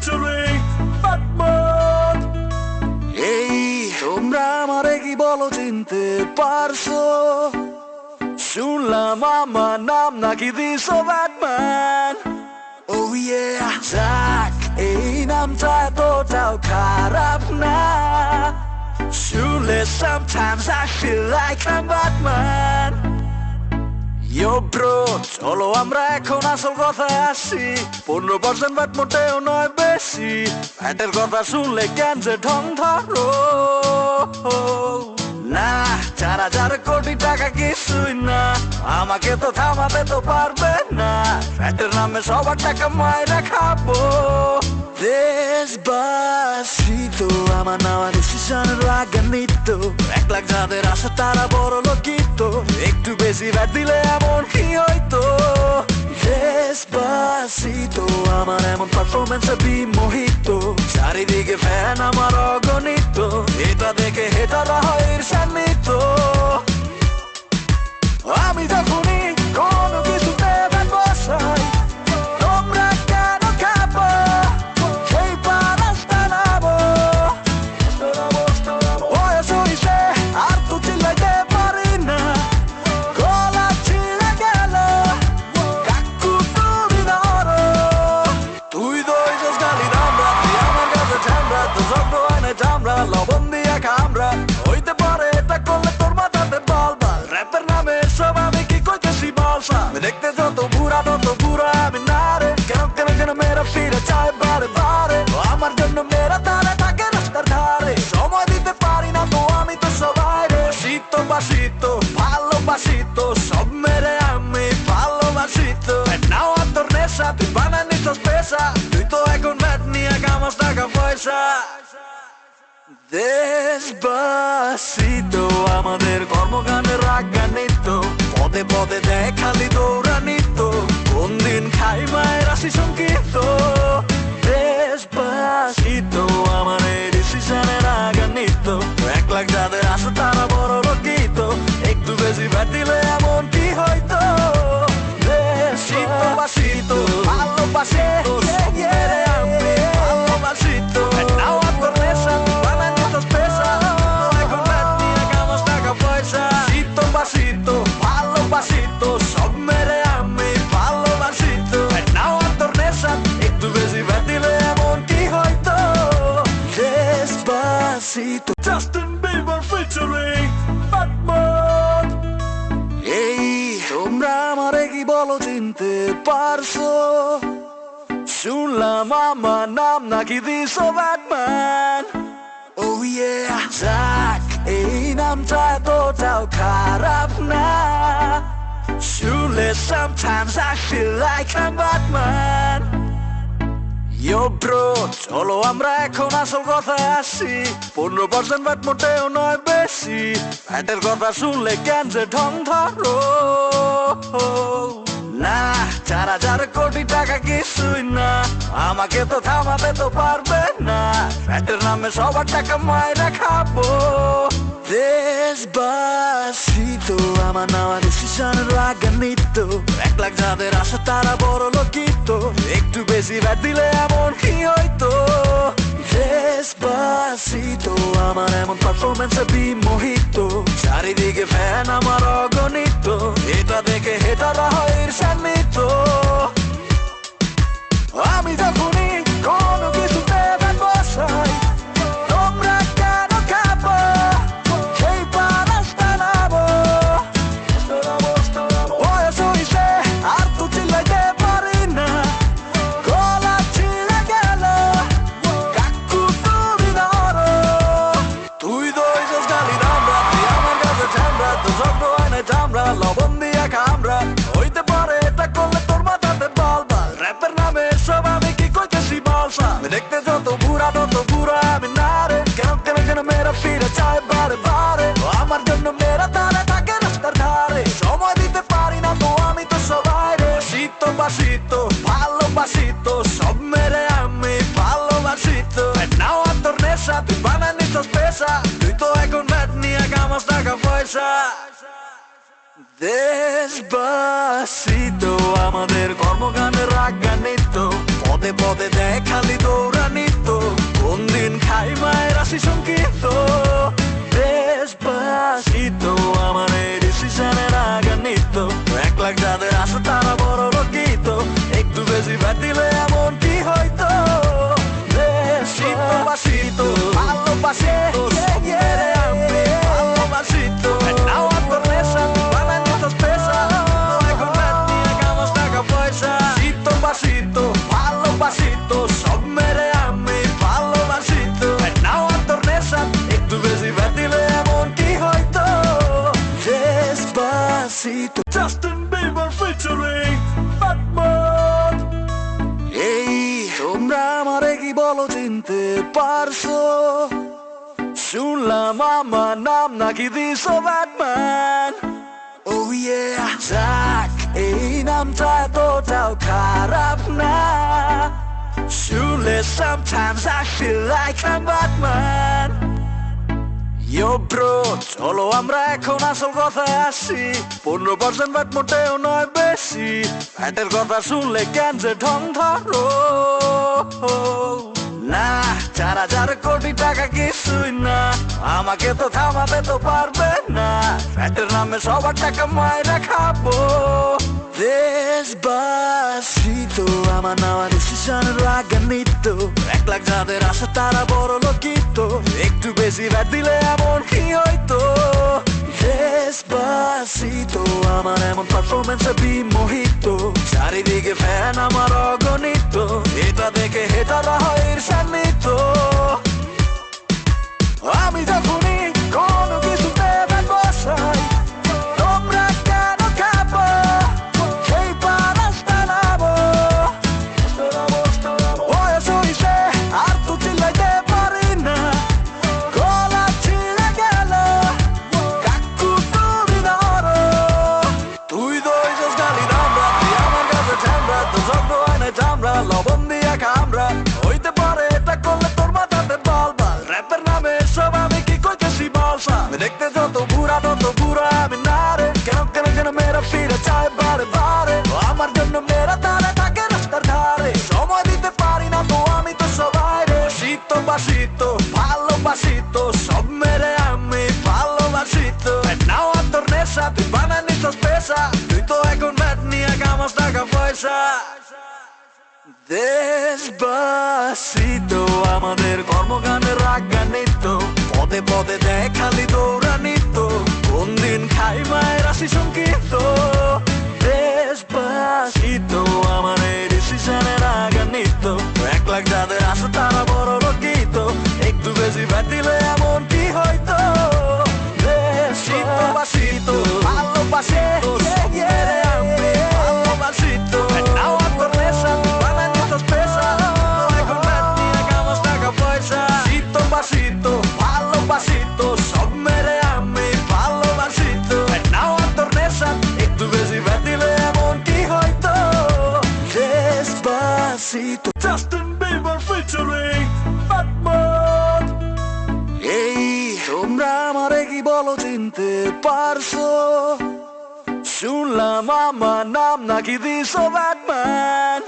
featuring Batman. এই তোমরা আমারে কি বলো চিনতে পারছো? শুনলাম আমার নাম নাকি দিছো ব্যাটম্যান। Oh yeah, যাক এই নামটা এতটাও খারাপ না। শুনলে sometimes I feel like I'm Batman. Yo bro, চলো আমরা এখন আসল কথায় আসি। 15% ব্যাট মোটেও নয় বেশি। ব্যাটের কথা শুনলে কেন যে ঢং ধরো না, 4,000 কোটি টাকা কিছুই না, আমাকে তো থামাতে তো পারবে না। ব্যাটের নামে সবার টাকা মাইরা খাবো। Despacito, আমার নেওয়া ডিসিশনের রাগান্বিত। 1 লাখ যাদের আশা তারা বড় লোকিত। একটু বেশি ব্যাট দিলে এমন কি হইতো? Despacito, আমার এমন পারফরমেন্সে বিমোহিত। চারিদিকে ফ্যান আমার অগণিত। এটা দেখে হেটারা হয় ঈর্ষান্বিত। আমি যখনই কোনো কিছুতে ব্যাট বসাই, তোমরা কেন খাবো? সেই পারাসটা নামো। বয়স হইছে আর তো চিল্লাইতে পারি না, গলা ছিঁড়ে গেল। কাকু তুমি ধরো, তুই তো হইছস গালি দামরা, তুই আমার কাছে ঝামরা। তো জব্দ হয় না চামড়া, লবণ দিয়া খামরা। হইতে পারে এটা করলে তোর মাথাতে বল বল। র্যাপের নামে সব আমি কি কইতেছি বলসা। দেখতে যত বুড়া আমি না রে। কেন কেন কেন মেয়েরা ফিরে চায় বারে বারে। আমার জন্য মেয়েরা তারা থাকে রাস্তার ধারে। সময় দিতে পারি না তো আমি তো সবাই রে। শীত বাসিত ভালোবাসিত, সব মেরে আমি ভালোবাসিত। নাও আর তোর নেশা, তুই বানায় নিছস পেশা। তুই তো এখন ব্যাট নিয়ে কামাস টাকা পয়সা। Despacito, আমাদের কর্মকাণ্ডের রাগান্বিত। পদে পদে দেয় খালি দৌড়ানিত। কোন দিন খাই মায়ের আসি সংকিত। Despacito, আমার এই ডিসিশনে রাগান্বিত। 1 লাখ যাদের আশা তারা বড় লোকিত। একটু বেশি ব্যাট দিলে এমন কি হইতো? Despacito, ভালোবাসিত, সব মেরে আমি ভালোবাসিত। নাও আর তোর নেশা, তুই বানায় নিছস পেশা। এখন ব্যাট নিয়ে কামাস টাকা পয়সা। শীত ভালোবাসিত, সব মেরে আমি ভালোবাসিত। নাও আর তোর নেশা, একটু বেশি ব্যাট দিলে এমন কি হইতো? Despacito, Justin Bieber featuring Batman. এই তোমরা আমারে কি বলো চিনতে পারছো? শুনলাম আমার নাম নাকি দিছো ব্যাটম্যান। Oh yeah, যাক এই নামটা এতটাও খারাপ না। শুনলে sometimes I feel like I'm Batman. Yo bro, চলো আমরা এখন আসল কথায় আসি। 15% ব্যাট মোটেও নয় বেশি। ব্যাটের কথা শুনলে কেন যে ঢং ধরো না, 4,000 কোটি টাকা কিছুই না, আমাকে তো থামাতে তো পারবে না। ব্যাটের নামে সবার টাকা মাইরা খাবো। Despacito, আমার নেওয়া ডিসিশনের রাগান্বিত। 1 লাখ যাদের আশা তারা বড় লোকিত। একটু বেশি ব্যাট দিলে এমন কি হইতো? Despacito, আমার এমন পারফরমেন্সে বিমোহিত। চারিদিকে ফ্যান আমার অগণিত। এটা দেখে হেটারা হয় ঈর্ষান্বিত। আমি যখনই কোনো কিছুতে ব্যাট বসাই, তোমরা কেন খাবো? সেই পারাসটা নামো। বয়স হইছে আর তো চিল্লাইতে পারি না, গলা ছিঁড়ে গেল। কাকু তুমি ধরো, তুই তো হইছস গালি দামরা, তুই আমার কাছে ঝামরা। তো জব্দ হয় না চামড়া, লবণ দিয়া খামরা। হইতে পারে এটা করলে তোর মাথাতে বল বল। র্যাপের নামে সব আমি কি কইতেছি বলসা। দেখতে যত বুড়া আমি না রে। কেন কেন কেন মেয়েরা ফিরে চায় বারে বারে। আমার জন্য মেয়েরা তারা থাকে রাস্তার ধারে। সময় দিতে পারি না তো আমি তো সবাই রে। শীত বাসিত ভালোবাসিত, সব মেরে আমি ভালোবাসিত। নাও আর তোর নেশা, তুই বানায় নিছস পেশা। তুই তো এখন ব্যাট নিয়ে কামাস টাকা পয়সা। Despacito, আমাদের কর্মকাণ্ডের রাগান্বিত। পদে পদে দেয় খালি দৌড় দিলে এমন কি হয়তো Despacito, ভালোবাসিতো মেরে আমি ভালোবাসিতো Now I'm tornesa, bananitos pesa এখন রাত নিয়ে কামস টাকা পয়সা Despacito, ভালোবাসিতো সব মেরে আমি ভালোবাসিতো Now I'm tornesa, একটু বেশি রাত দিলে এমন কি হয়তো Despacito Justin Bieber featuring Batman এই তোমরা আমারে কি বলো চিনতে পারছো শুনলাম আমার নাম নাকি দিছো ব্যাটম্যান Oh yeah যাক এই নামটা এতটাও খারাপ না শুনলে sometimes I feel like I'm Batman Yo bro, চলো আমরা এখন আসল কথায় আসি 15% ব্যাট মোটেও নয় বেশি ব্যাটের কথা শুনলে কেন যে ঢং ধরো না 4,000 কোটি টাকা কিছুই না আমাকে তো থামাতে তো পারবে না ব্যাটের নামে সবার টাকা মায়েরা খাবো Despacito আমার নেওয়া ডিসিশনের রাগান্বিত 1 লাখ যাদের আশা তারা বড় লোকিত একটু বেশি ব্যাট দিলে এমন কি হয়তো Despacito আমার এমন পারফরমেন্সে বিমোহিত চারিদিকে ফ্যান আমার অগণিত এটা দেখে হেটারা হয় ঈর্ষান্বিত আমি যখনই কোনো কিছুতে ব্যাট বসাই তোমরা কেন খাবো সেই পারাসটা নাবো বয়স হইছে আর তো চিল্লাইতে পারি না গলা ছিঁড়ে গেল কাকু তুমি ধরো তুই দইছস গালি দামরা তুই আমার কাছে ঠান্ডা তো শব্দ হয় না চামড়া লবণ দিয়া কামড়া হইতে পারে এটা করলে তোর মাথাতে বল বল র্যাপের নামে সব আমি কি কইতেছি বলসা দেখতে যত বুড়া আমি না রে কেন মেরা ফিরে চায় বারে বারে আমার জন্য মেরা তারা থাকে রাস্তার ধারে সময় দিতে পারি না তো আমি তো সবাই রে শীত ভালোবাসিতো সব মেরে আমি ভালোবাসিতো নাও আর তোর নেশা তুই বানানিস পেশা তুই তো এখন ব্যাট নিয়ে কামাস টাকা পয়সা Despacito আমাদের কর্মগানের রাগান্বিত পদে পদে দেয় খালি দৌড়ানিত কোন দিন খাই মায়ের আসি সংকিত Despacito আমার এই ডিসিশনে রাগান্বিত 1 লাখ যাদের আশা তারা বড় লোকিত একটু বেশি ব্যাট দিলে এমন কি হয়তো Despacito ভালোবাসিতো মেরে আমি ভালোবাসিতো Now I'm tornesa ভালোবাসিতো সব মেরে আমি ভালোবাসিতো Now I'm tornesa একটু বেশি ব্যাট দিলে এমন কি হয়তো Despacito Justin Bieber featuring Batman এই তোমরা আমারে কি বলো চিনতে পারছো শুনলাম আমার নাম নাকি দিছো ব্যাটম্যান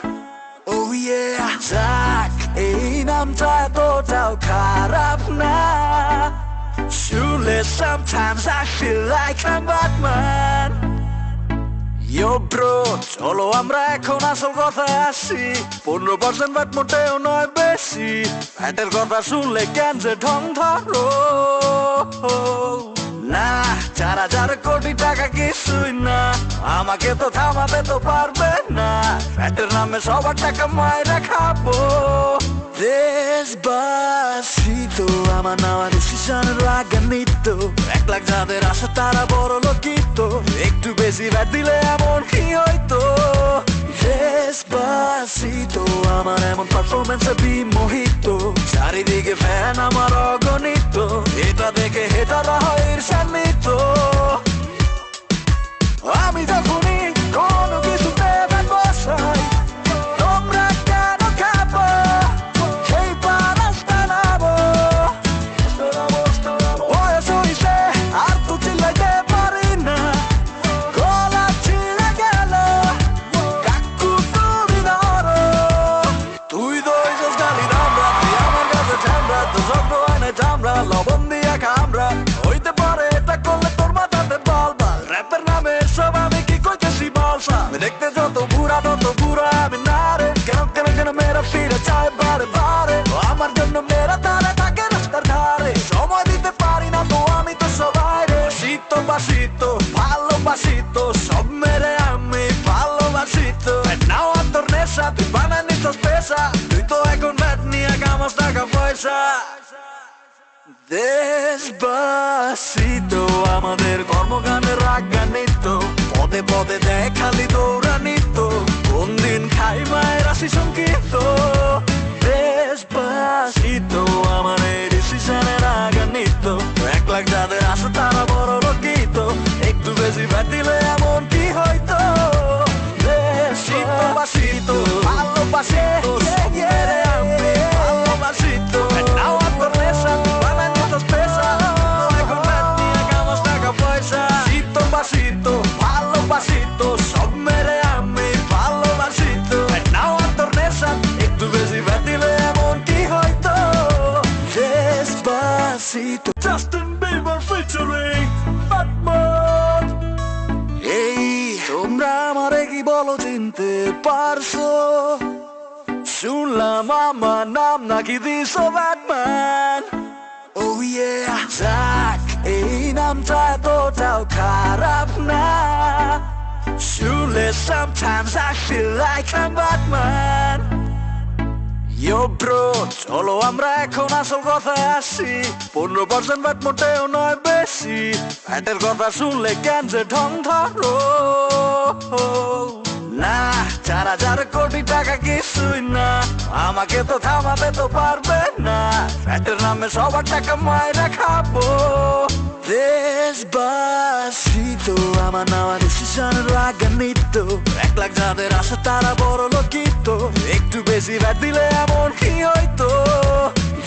Oh yeah যাক এই নামটা এতটাও খারাপ না শুনলে sometimes I feel like I'm Batman Yo bro, চলো আমরা এখন আসল কথায় আসি 15% ব্যাট মোটেও নয় বেশি ব্যাটের কথা শুনলে কেন যে ঢং ধরো না 4,000 কোটি টাকা কিছুই না আমাকে তো থামাতে তো পারবে না ব্যাটের নামে সবার টাকা মায়েরা খাবো Despacito আমার নেওয়া ডিসিশনের রাগান্বিত 1 লাখ যাদের আশা তারা বড় লোকিত একটু বেশি ব্যাট দিলে এমন কি হয়তো Despacito আমার এমন পারফরমেন্সে বিমোহিত চারিদিকে ফ্যান আমার অগণিত এটা দেখে হেটারা হয় ঈর্ষান্বিত আমি যখনই কোনো কিছুতে ব্যাট বসাই তোমরা কেন খাবো সেই পারাসটা নাবো বয়স হইছে আর তো চিল্লাইতে পারি না গলা ছিঁড়ে গেল কাকু তুমি ধরো তুই দইছস গালি দামরা তুই আমার কাছে ঠান্ডা তো শব্দ হয় না চামড়া লবণ দিয়া কামড়া হইতে পারে এটা করলে তোর মাথাতে বল বল র্যাপের নামে সব আমি কি কইতেছি বলসা দেখতে যত বুড়া আমি না রে কেন পেশা, তুই তো এখন ব্যাট নিয়ে কামাস টাকা পয়সা। দেশবাসিতো আমাদের কর্মগানের রাগ গান নিত্য, পদে পদে দেয় খালি দৌড়ানিত্য, কোন দিন খাই মায়ের আসি সংকিত। দেশবাসিতো আমাদের ডিসিশনের রাগ গান নিত্য, 1 লাখ যাদের আসে তারা বড় লোকিত, একটু বেশি ব্যাট দিলে এমন কি হয়তো। দেশবাসিতো ভালোবাসিতো সব মেরে আমি ভালোবাসিতো, নাও তোর নেশা বানানিতো স্পেশাল, এখন ব্যাট নিয়ে কামাস টাকা পয়সা। শীতো ভালোবাসিতো সব মেরে আমি ভালোবাসিতো, নাও তোর নেশা একটু বেশি ব্যাট দিলে এমন কি হয়তো। Despacito, Justin Bieber featuring Batman. এই তোমরা আমারে কি বলো চিনতে পারছো? শুনলাম আমার নাম নাকি দিছো ব্যাটম্যান। Oh yeah, যাক এই নামটা এতটাও খারাপ না, শুনলে sometimes I feel like I'm Batman. Yo bro, চলো আমরা এখন আসল কথায় আসি, 15% ব্যাট মোটেও নয় বেশি, ব্যাটের কথা শুনলে কেন যে ঢং ধরো না, 4,000 কোটি টাকা কিছুই না, আমাকে তো থামাতে তো পারবে না, ব্যাটের নামে সবার টাকা মাইরা খাবো। দেশবাসিতো আমার নেওয়া ডিসিশনের রাগ গান নিত্য, 1 লাখ যাদের আসে তারা বড় লোকিত, একটু বেশি ব্যাট দিলে এমন কি হয়তো।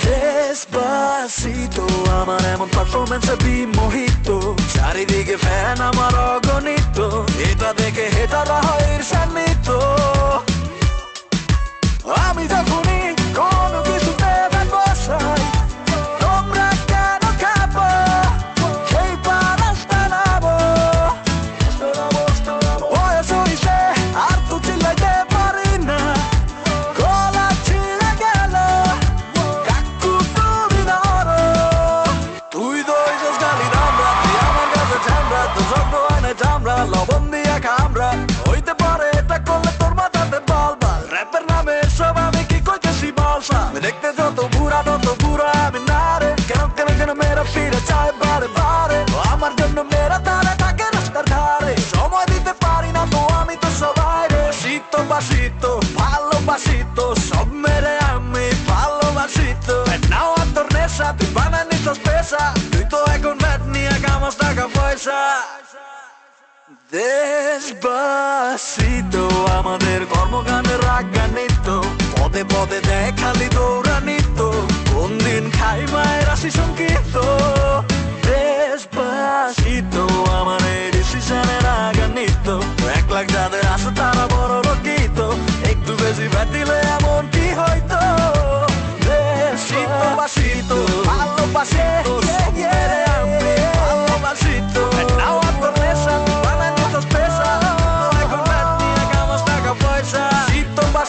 দেশবাসিতো আমার এমন পারফরমেন্সে বিমোহিত, চারিদিকে ফ্যান আমার অগণিত, এটা দেখে হেটারা হয় ঈর্ষান্বিত। আমি যখনই কোনো কিছুতে ব্যাট বসাই, তোমরা কেন খাবো সেই পারাসটা নাবো। বয়স হইছে আর তো চিল্লাইতে পারি না, গলা ছিঁড়ে গেল কাকু তুমি ধরো। তুই দইছস গালি দামরা, তুই আমার কাছে ঠান্ডা, তো শব্দ হয় না চামড়া, লবণ দিয়া খামরা, হইতে পারে এটা করলে তোর মাথাতে বল বাল। র্যাপের নামে সব আমি কি কইতেছি বলসা, দেখতে যত বুড়া আমি না রে, কেন কেন কেন মেয়েরা ফিরে চায় বারে বারে, আমার জন্য মেয়েরা তারা থাকে রাস্তার ধারে, সময় দিতে পারি না তো আমি তো সবাই রে। শীতো ভালোবাসিতো সব মেরে আমি ভালোবাসিতো, নাও তোর নেশা তুই বানানিতো পেশা, তুই তো এখন ব্যাট নিয়ে কামাস টাকা পয়সা। দেশবাসিতো আমাদের কর্মগানের রাগ গান নিত্য, পদে পদে দেয় খালি দৌড়ানিত্য, কোন দিন খাই মায়ের আসি সংকিত। দেশবাসিতো আমার এই ডিসিশনের রাগ গান নিত্য, 1 লাখ যাদের আসে তারা বড় লোকিত, একটু বেশি ব্যাট দিলে এমন কি হয়তো। শীতো ভালোবাসিতো সব মেরে আমি ভালোবাসিতো, নাও তোর নেশা বানানিতো স্পেশাল, এখন ব্যাট নিয়ে কামাস টাকা পয়সা।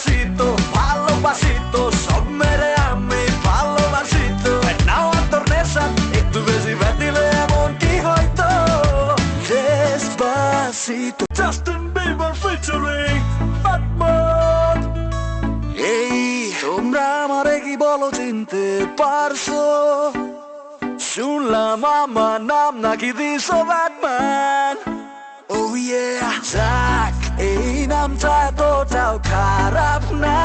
শীতো ভালোবাসিতো সব মেরে আমি ভালোবাসিতো, নাও তোর নেশা একটু বেশি ব্যাট দিলে এমন কি হয়তো। Despacito, Justin Bieber featuring Batman. এই তোমরা আমারে কি বলো চিনতে পারছো? শুনলাম আমার নাম নাকি দিছো ব্যাটম্যান। Oh yeah, যাক এই নামটা এতটাও খারাপ না,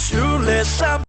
শুনলে